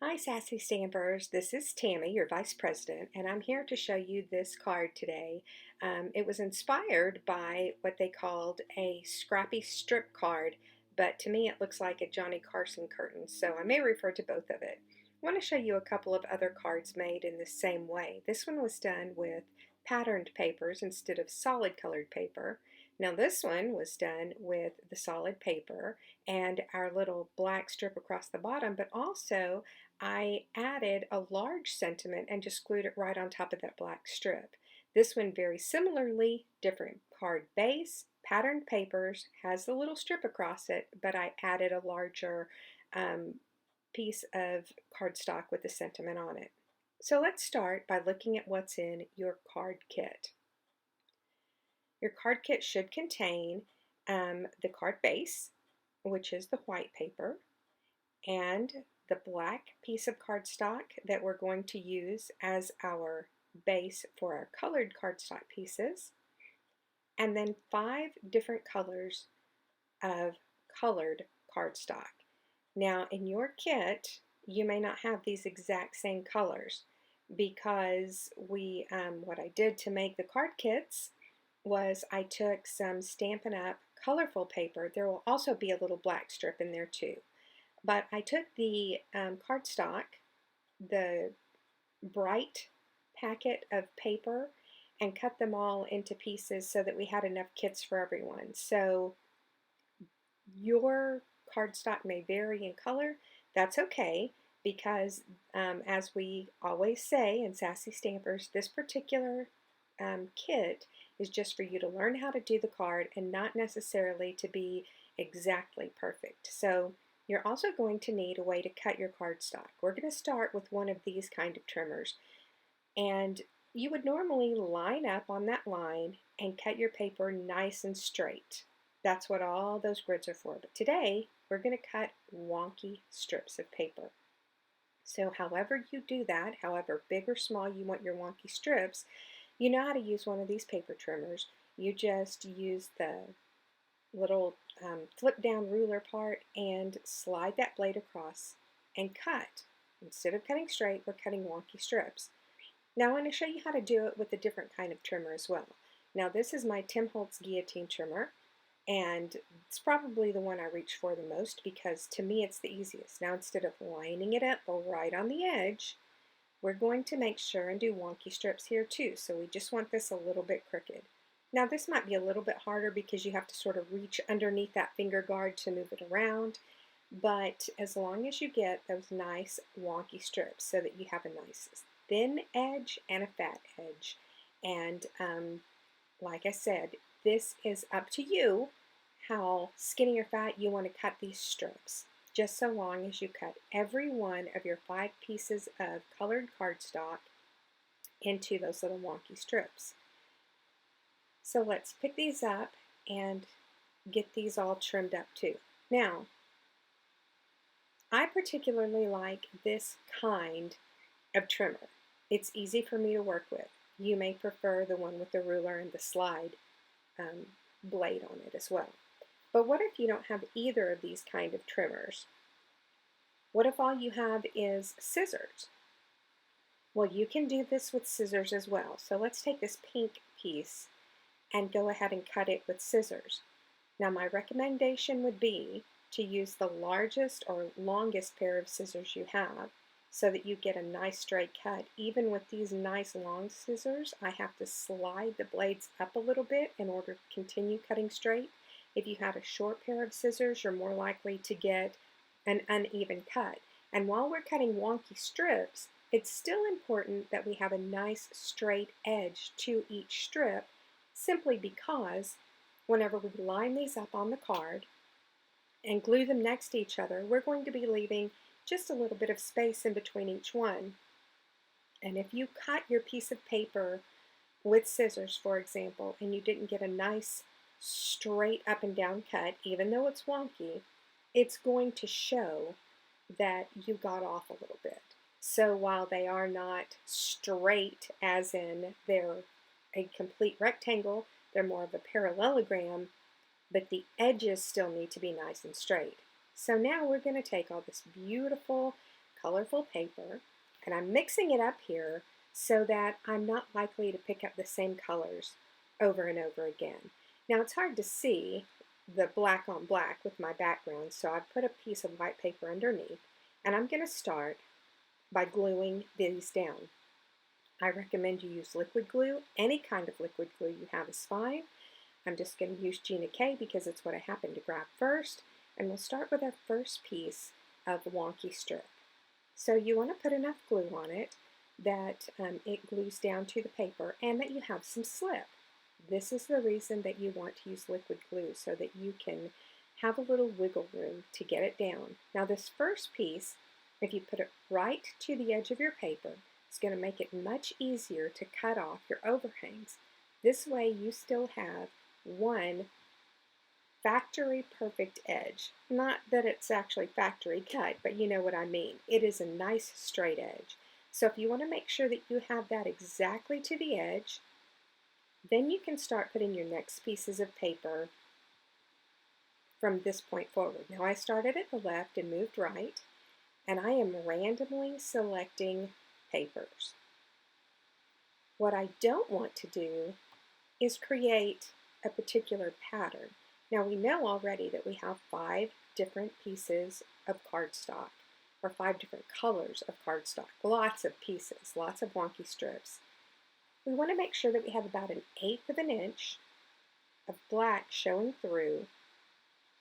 Hi, Sassy Stampers. This is Tammy, your Vice President, and I'm here to show you this card today. It was inspired by what they called a Scrappy strip card, but to me it looks like a Johnny Carson curtain, so I may refer to both of it. I want to show you a couple of other cards made in the same way. This one was done with patterned papers instead of solid colored paper. Now this one was done with the solid paper and our little black strip across the bottom, but also I added a large sentiment and just glued it right on top of that black strip. This one very similarly, different card base, patterned papers, has the little strip across it, but I added a larger piece of cardstock with the sentiment on it. So let's start by looking at what's in your card kit. Your card kit should contain the card base, which is the white paper, and the black piece of cardstock that we're going to use as our base for our colored cardstock pieces, and then 5 different colors of colored cardstock. Now in your kit you may not have these exact same colors because what I did to make the card kits was I took some Stampin' Up! Colorful paper. There will also be a little black strip in there too. But I took the cardstock, the bright packet of paper, and cut them all into pieces so that we had enough kits for everyone. So your cardstock may vary in color. That's okay because as we always say in Sassy Stampers, this particular kit is just for you to learn how to do the card and not necessarily to be exactly perfect. So you're also going to need a way to cut your cardstock. We're going to start with one of these kind of trimmers, and you would normally line up on that line and cut your paper nice and straight. That's what all those grids are for. But today we're going to cut wonky strips of paper. So however you do that, however big or small you want your wonky strips, you know how to use one of these paper trimmers. You just use the little flip down ruler part and slide that blade across and cut. Instead of cutting straight, we're cutting wonky strips. Now I want to show you how to do it with a different kind of trimmer as well. Now this is my Tim Holtz guillotine trimmer, and it's probably the one I reach for the most because to me it's the easiest. Now instead of lining it up right on the edge, we're going to make sure and do wonky strips here too. So we just want this a little bit crooked. Now this might be a little bit harder because you have to sort of reach underneath that finger guard to move it around, but as long as you get those nice wonky strips so that you have a nice thin edge and a fat edge. And like I said, this is up to you how skinny or fat you want to cut these strips, just so long as you cut every one of your 5 pieces of colored cardstock into those little wonky strips. So let's pick these up and get these all trimmed up too. Now, I particularly like this kind of trimmer. It's easy for me to work with. You may prefer the one with the ruler and the slide blade on it as well. But what if you don't have either of these kind of trimmers? What if all you have is scissors? Well, you can do this with scissors as well. So let's take this pink piece and go ahead and cut it with scissors. Now my recommendation would be to use the largest or longest pair of scissors you have so that you get a nice straight cut. Even with these nice long scissors, I have to slide the blades up a little bit in order to continue cutting straight. If you had a short pair of scissors, you're more likely to get an uneven cut. And while we're cutting wonky strips, it's still important that we have a nice straight edge to each strip, simply because whenever we line these up on the card and glue them next to each other, we're going to be leaving just a little bit of space in between each one. And if you cut your piece of paper with scissors, for example, and you didn't get a nice straight up and down cut, even though it's wonky, it's going to show that you got off a little bit. So while they are not straight, as in they're a complete rectangle, they're more of a parallelogram, but the edges still need to be nice and straight. So now we're going to take all this beautiful colorful paper, and I'm mixing it up here so that I'm not likely to pick up the same colors over and over again. Now it's hard to see the black on black with my background, so I've put a piece of white paper underneath, and I'm going to start by gluing these down. I recommend you use liquid glue. Any kind of liquid glue you have is fine. I'm just going to use Gina K because it's what I happened to grab first, and we'll start with our first piece of wonky strip. So you want to put enough glue on it that it glues down to the paper and that you have some slip. This is the reason that you want to use liquid glue, so that you can have a little wiggle room to get it down. Now this first piece, if you put it right to the edge of your paper, it's going to make it much easier to cut off your overhangs. This way you still have one factory perfect edge. Not that it's actually factory cut, but you know what I mean. It is a nice straight edge. So if you want to make sure that you have that exactly to the edge, then you can start putting your next pieces of paper from this point forward. Now I started at the left and moved right, and I am randomly selecting papers. What I don't want to do is create a particular pattern. Now we know already that we have 5 different pieces of cardstock, or 5 different colors of cardstock, lots of pieces, lots of wonky strips. We want to make sure that we have about 1/8 of an inch of black showing through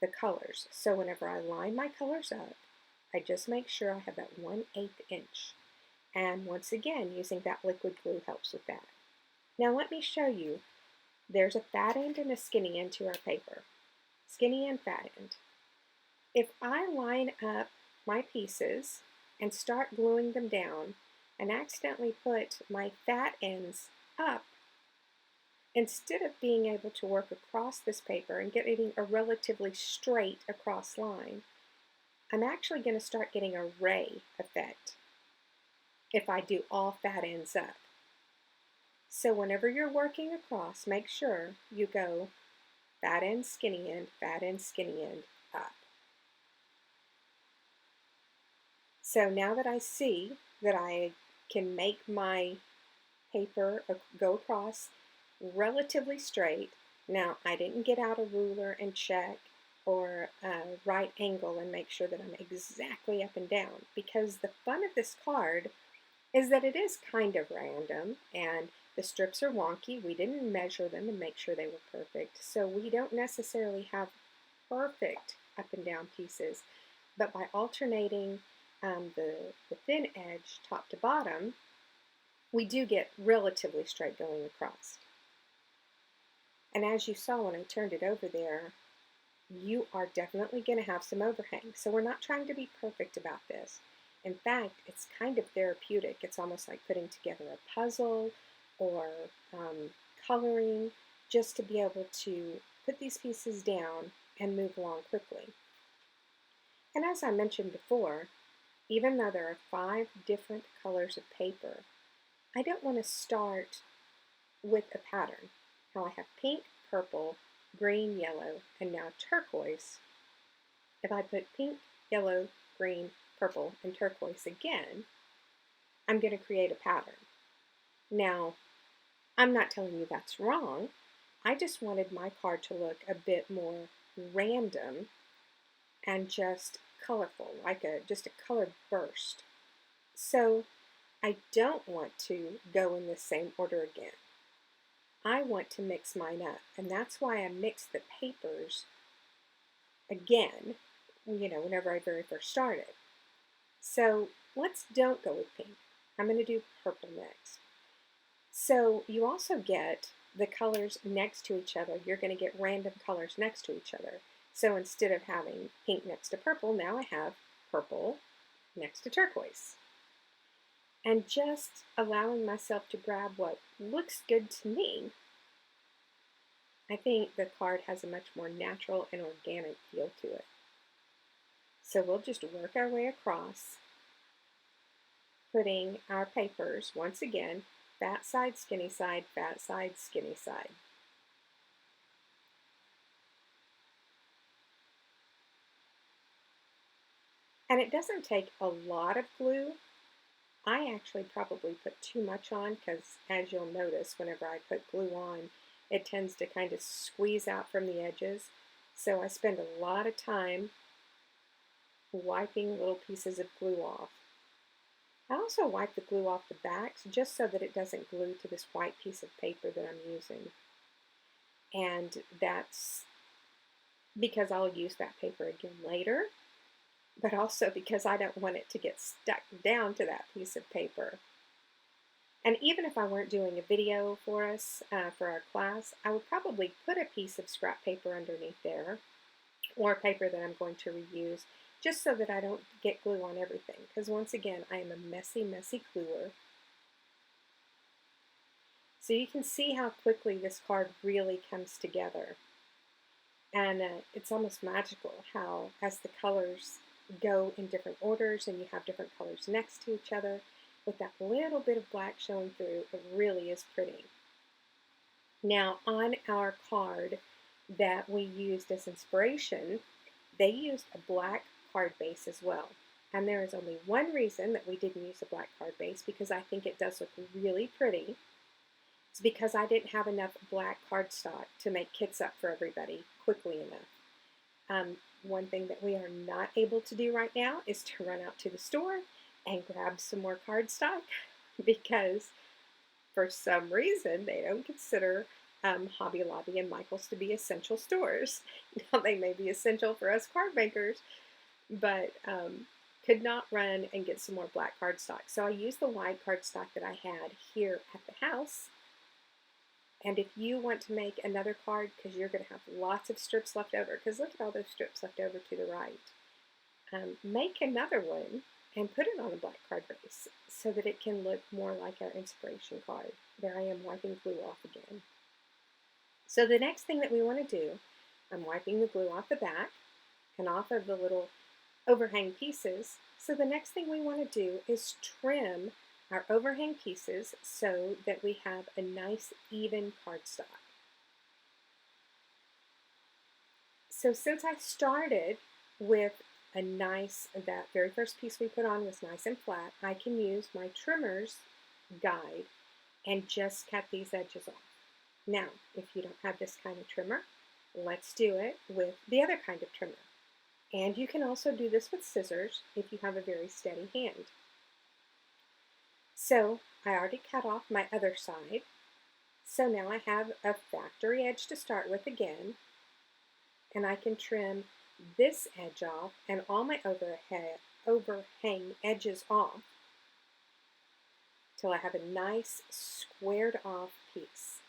the colors. So whenever I line my colors up, I just make sure I have that 1/8 inch. And once again, using that liquid glue helps with that. Now let me show you. There's a fat end and a skinny end to our paper. Skinny and fat end. If I line up my pieces and start gluing them down and accidentally put my fat ends up, instead of being able to work across this paper and getting a relatively straight across line, I'm actually going to start getting a ray effect if I do all fat ends up. So whenever you're working across, make sure you go fat end, skinny end, fat end, skinny end, up. So now that I see that I can make my paper go across relatively straight, now I didn't get out a ruler and check, or a right angle and make sure that I'm exactly up and down, because the fun of this card is that it is kind of random and the strips are wonky. We didn't measure them and make sure they were perfect, so we don't necessarily have perfect up and down pieces, but by alternating the thin edge top to bottom, we do get relatively straight going across. And as you saw when I turned it over there, you are definitely going to have some overhang. So we're not trying to be perfect about this. In fact, it's kind of therapeutic. It's almost like putting together a puzzle or coloring, just to be able to put these pieces down and move along quickly. And as I mentioned before, even though there are 5 different colors of paper, I don't want to start with a pattern. Now I have pink, purple, green, yellow, and now turquoise. If I put pink, yellow, green, purple, and turquoise again, I'm going to create a pattern. Now, I'm not telling you that's wrong. I just wanted my card to look a bit more random and just colorful, like just a color burst. So I don't want to go in the same order again. I want to mix mine up, and that's why I mixed the papers again, whenever I very first started. So don't go with pink. I'm going to do purple next. So you also get the colors next to each other. You're going to get random colors next to each other. So instead of having pink next to purple, now I have purple next to turquoise. And just allowing myself to grab what looks good to me, I think the card has a much more natural and organic feel to it. So we'll just work our way across, putting our papers, once again, fat side, skinny side, fat side, skinny side. And it doesn't take a lot of glue. I actually probably put too much on because, as you'll notice, whenever I put glue on, it tends to kind of squeeze out from the edges. So I spend a lot of time wiping little pieces of glue off. I also wipe the glue off the backs just so that it doesn't glue to this white piece of paper that I'm using. And that's because I'll use that paper again later, but also because I don't want it to get stuck down to that piece of paper. And even if I weren't doing a video for us, for our class, I would probably put a piece of scrap paper underneath there, or paper that I'm going to reuse, just so that I don't get glue on everything. Because once again, I am a messy, messy gluer. So you can see how quickly this card really comes together. And it's almost magical how, as the colors go in different orders and you have different colors next to each other, with that little bit of black showing through, it really is pretty. Now, on our card that we used as inspiration, they used a black card base as well. And there is only one reason that we didn't use a black card base, because I think it does look really pretty. It's because I didn't have enough black cardstock to make kits up for everybody quickly enough. One thing that we are not able to do right now is to run out to the store and grab some more cardstock, because for some reason they don't consider Hobby Lobby and Michael's to be essential stores. Now, they may be essential for us card makers, but could not run and get some more black cardstock. So I used the white cardstock that I had here at the house. And if you want to make another card, because you're going to have lots of strips left over, because look at all those strips left over to the right, make another one and put it on a black card base so that it can look more like our inspiration card. There I am wiping glue off again. So the next thing that we want to do, I'm wiping the glue off the back and off of the little overhang pieces. So the next thing we want to do is trim our overhang pieces so that we have a nice even cardstock. So since I started with that very first piece we put on was nice and flat, I can use my trimmer's guide and just cut these edges off. Now, if you don't have this kind of trimmer, let's do it with the other kind of trimmer. And you can also do this with scissors if you have a very steady hand. So I already cut off my other side. So now I have a factory edge to start with again, and I can trim this edge off and all my overhang edges off till I have a nice squared off piece.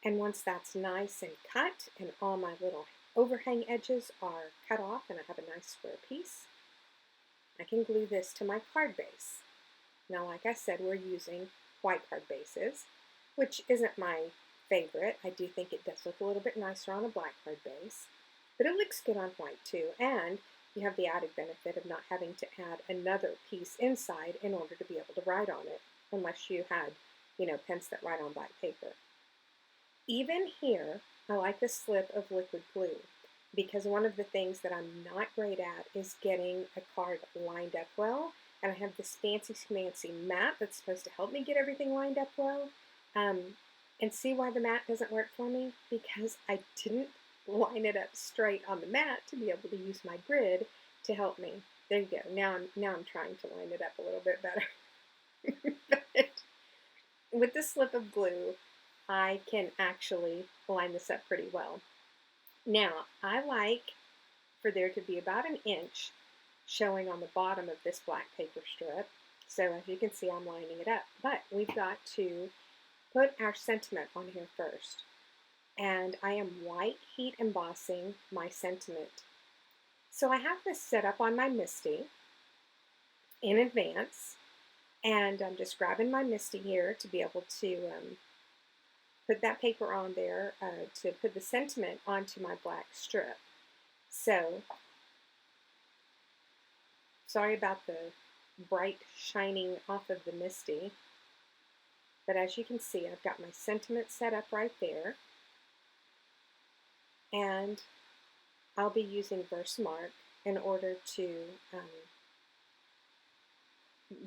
And once that's nice and cut and all my little overhang edges are cut off and I have a nice square piece, I can glue this to my card base. Now, like I said, we're using white card bases, which isn't my favorite. I do think it does look a little bit nicer on a black card base, but it looks good on white too, and you have the added benefit of not having to add another piece inside in order to be able to write on it, unless you had, pens that write on black paper. Even here, I like the slip of liquid glue, because one of the things that I'm not great at is getting a card lined up well, and I have this fancy mat that's supposed to help me get everything lined up well. And see why the mat doesn't work for me? Because I didn't line it up straight on the mat to be able to use my grid to help me. There you go. Now I'm trying to line it up a little bit better. But with the slip of glue, I can actually line this up pretty well. Now, I like for there to be about an inch showing on the bottom of this black paper strip. So as you can see, I'm lining it up. But we've got to put our sentiment on here first. And I am white heat embossing my sentiment. So I have this set up on my MISTI in advance. And I'm just grabbing my MISTI here to be able to put that paper on there to put the sentiment onto my black strip. So, sorry about the bright shining off of the MISTI, but as you can see, I've got my sentiment set up right there, and I'll be using Versamark in order to,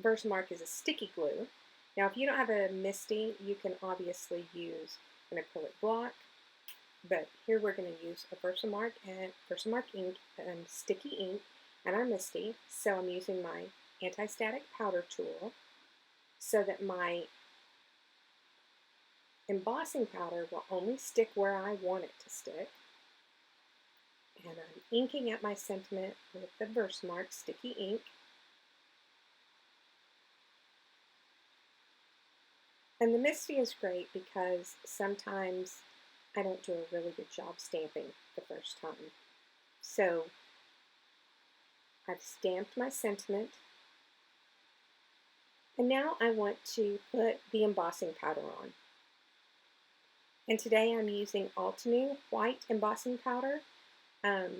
Versamark is a sticky glue. Now if you don't have a MISTI, you can obviously use an acrylic block, but here we're going to use a Versamark ink and sticky ink and our MISTI. So I'm using my anti-static powder tool so that my embossing powder will only stick where I want it to stick. And I'm inking at my sentiment with the Versamark sticky ink. And the MISTI is great because sometimes I don't do a really good job stamping the first time. So I've stamped my sentiment, and now I want to put the embossing powder on. And today I'm using Altenew white embossing powder.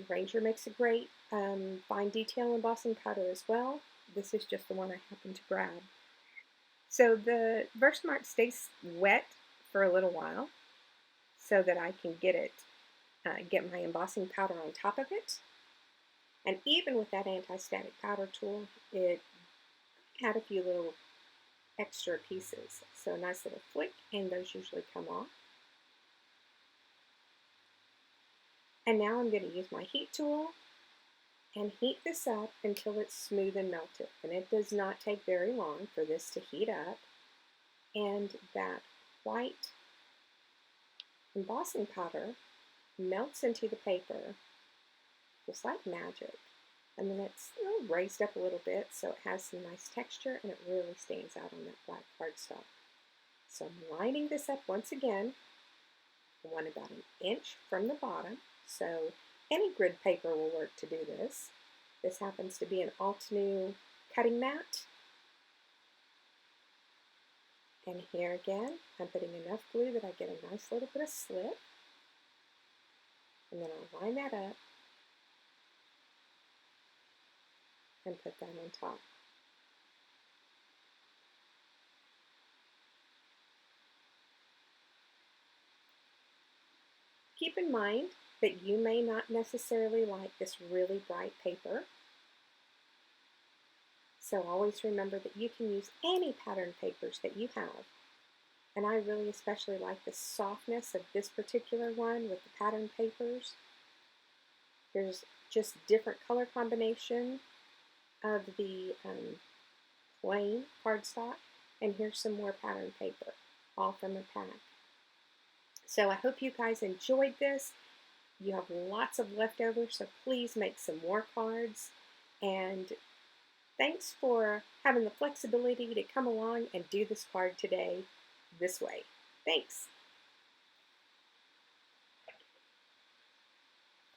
Ranger makes a great fine detail embossing powder as well. This is just the one I happened to grab. So the Versamark stays wet for a little while so that I can get my embossing powder on top of it. And even with that anti-static powder tool, it had a few little extra pieces. So a nice little flick, and those usually come off. And now I'm going to use my heat tool and heat this up until it's smooth and melted. And it does not take very long for this to heat up. And that white embossing powder melts into the paper just like magic. And then it's raised up a little bit so it has some nice texture and it really stands out on that black cardstock. So I'm lining this up once again. I want about an inch from the bottom. So any grid paper will work to do this. This happens to be an Altenew cutting mat. And here again, I'm putting enough glue that I get a nice little bit of slip. And then I'll line that up and put that on top. Keep in mind that you may not necessarily like this really bright paper. So always remember that you can use any pattern papers that you have. And I really especially like the softness of this particular one with the pattern papers. There's just different color combination of the plain cardstock. And here's some more pattern paper, all from a pack. So I hope you guys enjoyed this. You have lots of leftovers, so please make some more cards. And thanks for having the flexibility to come along and do this card today this way. Thanks.